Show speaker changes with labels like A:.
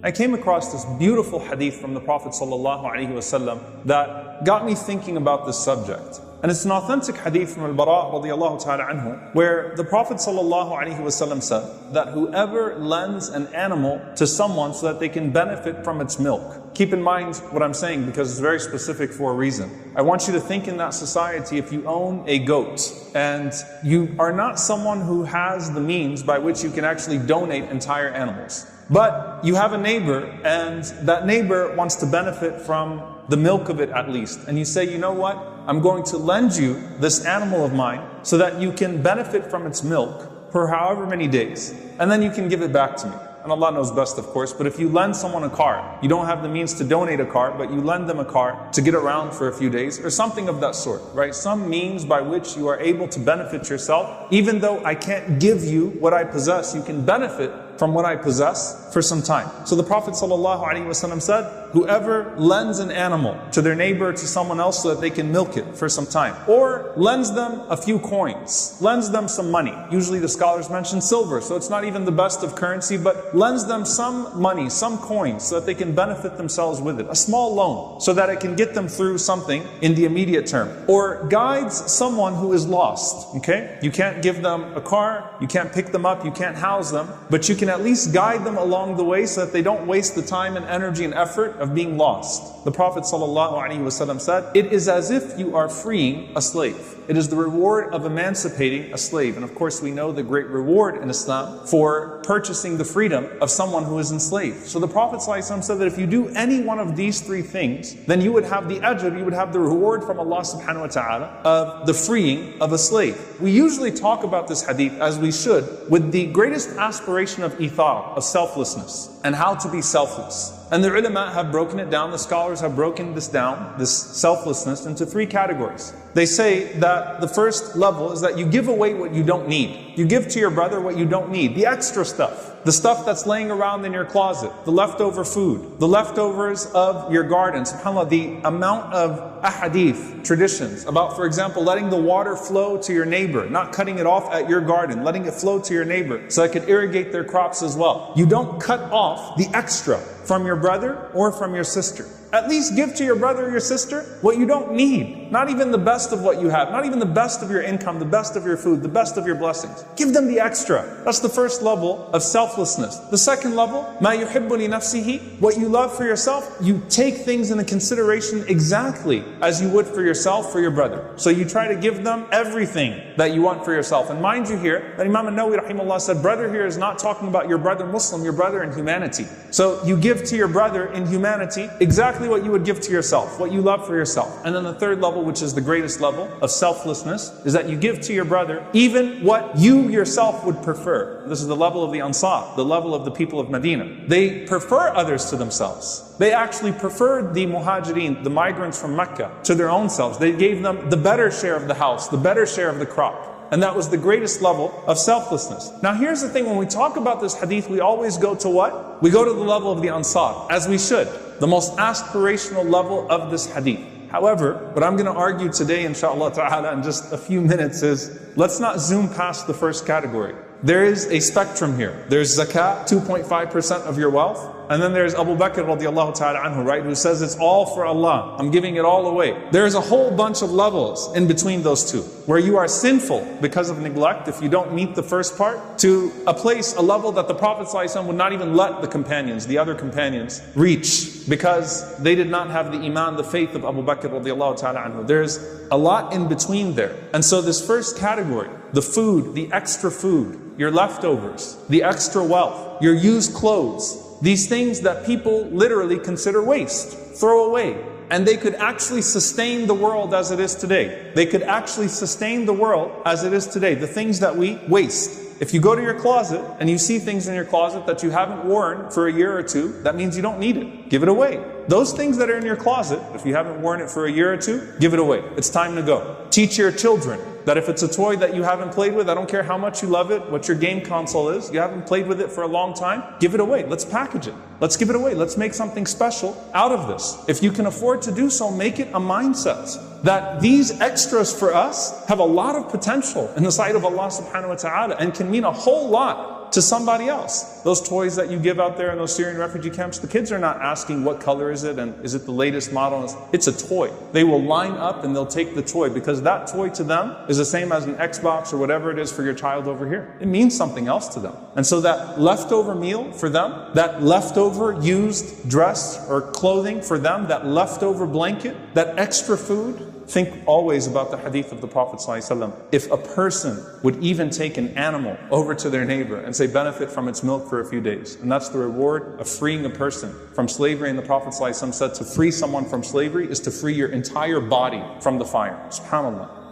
A: I came across this beautiful hadith from the Prophet ﷺ that got me thinking about this subject. And it's an authentic hadith from Al-Bara radiallahu ta'ala anhu, where the Prophet ﷺ said that whoever lends an animal to someone so that they can benefit from its milk. Keep in mind what I'm saying because it's very specific for a reason. I want you to think in that society, if you own a goat and you are not someone who has the means by which you can actually donate entire animals, but you have a neighbor and that neighbor wants to benefit from the milk of it at least. And you say, you know what? I'm going to lend you this animal of mine so that you can benefit from its milk for however many days. And then you can give it back to me. And Allah knows best, of course, but if you lend someone a car, you don't have the means to donate a car, but you lend them a car to get around for a few days, or something of that sort, right? Some means by which you are able to benefit yourself. Even though I can't give you what I possess, you can benefit from what I possess for some time. So the Prophet ﷺ said, whoever lends an animal to their neighbor, to someone else so that they can milk it for some time, or lends them a few coins, lends them some money. Usually the scholars mention silver, so it's not even the best of currency, but lends them some money, some coins, so that they can benefit themselves with it. A small loan, so that it can get them through something in the immediate term. Or guides someone who is lost, okay? You can't give them a car, you can't pick them up, you can't house them, but you can at least guide them along the way so that they don't waste the time and energy and effort of being lost. The Prophet ﷺ said, it is as if you are freeing a slave. It is the reward of emancipating a slave. And of course we know the great reward in Islam for purchasing the freedom of someone who is enslaved. So the Prophet ﷺ said that if you do any one of these three things, then you would have the ajr, you would have the reward from Allah subhanahu wa ta'ala of the freeing of a slave. We usually talk about this hadith, as we should, with the greatest aspiration of ithar, of selflessness, and how to be selfless. And the ulama have broken it down, the scholars have broken this down, this selflessness, into three categories. They say that the first level is that you give away what you don't need. You give to your brother what you don't need, the extra stuff. The stuff that's laying around in your closet, the leftover food, the leftovers of your garden. SubhanAllah, the amount of ahadith, traditions about, for example, letting the water flow to your neighbor, not cutting it off at your garden, letting it flow to your neighbor so it could irrigate their crops as well. You don't cut off the extra from your brother or from your sister. At least give to your brother or your sister what you don't need. Not even the best of what you have, not even the best of your income, the best of your food, the best of your blessings. Give them the extra. That's the first level of selflessness. The second level, مَا يُحِبُّ لِنَفْسِهِ, what you love for yourself, you take things into consideration exactly as you would for yourself, for your brother. So you try to give them everything that you want for yourself. And mind you here, that Imam An-Nawawi rahimahullah said, brother here is not talking about your brother Muslim, your brother in humanity. So you give to your brother in humanity exactly what you would give to yourself, what you love for yourself. And then the third level, which is the greatest level of selflessness, is that you give to your brother even what you yourself would prefer. This is the level of the Ansar, the level of the people of Medina. They prefer others to themselves. They actually preferred the Muhajirin, the migrants from Mecca, to their own selves. They gave them the better share of the house, the better share of the crop. And that was the greatest level of selflessness. Now here's the thing, when we talk about this hadith, we always go to what? We go to the level of the Ansar, as we should. The most aspirational level of this hadith. However, what I'm going to argue today, inshallah ta'ala, in just a few minutes is, let's not zoom past the first category. There is a spectrum here. There's zakat, 2.5% of your wealth. And then there's Abu Bakr radiallahu ta'ala anhu, right? Who says it's all for Allah. I'm giving it all away. There's a whole bunch of levels in between those two, where you are sinful because of neglect if you don't meet the first part, to a place, a level that the Prophet ﷺ would not even let the companions, the other companions, reach, because they did not have the iman, the faith of Abu Bakr radiallahu ta'ala anhu. There's a lot in between there. And so this first category, the food, the extra food, your leftovers, the extra wealth, your used clothes, these things that people literally consider waste, throw away. And they could actually sustain the world as it is today. They could actually sustain the world as it is today. The things that we waste. If you go to your closet and you see things in your closet that you haven't worn for a year or two, that means you don't need it. Give it away. Those things that are in your closet, if you haven't worn it for a year or two, give it away. It's time to go. Teach your children that if it's a toy that you haven't played with, I don't care how much you love it, what your game console is, you haven't played with it for a long time, give it away. Let's package it. Let's give it away. Let's make something special out of this. If you can afford to do so, make it a mindset that these extras for us have a lot of potential in the sight of Allah subhanahu wa ta'ala and can mean a whole lot to somebody else. Those toys that you give out there in those Syrian refugee camps, the kids are not asking what color is it and is it the latest model. It's a toy. They will line up and they'll take the toy because that toy to them is the same as an Xbox or whatever it is for your child over here. It means something else to them. And so that leftover meal for them, that leftover used dress or clothing for them, that leftover blanket, that extra food, think always about the hadith of the Prophet ﷺ. If a person would even take an animal over to their neighbor and say benefit from its milk for a few days, and that's the reward of freeing a person from slavery, and the Prophet ﷺ said to free someone from slavery is to free your entire body from the fire. SubhanAllah.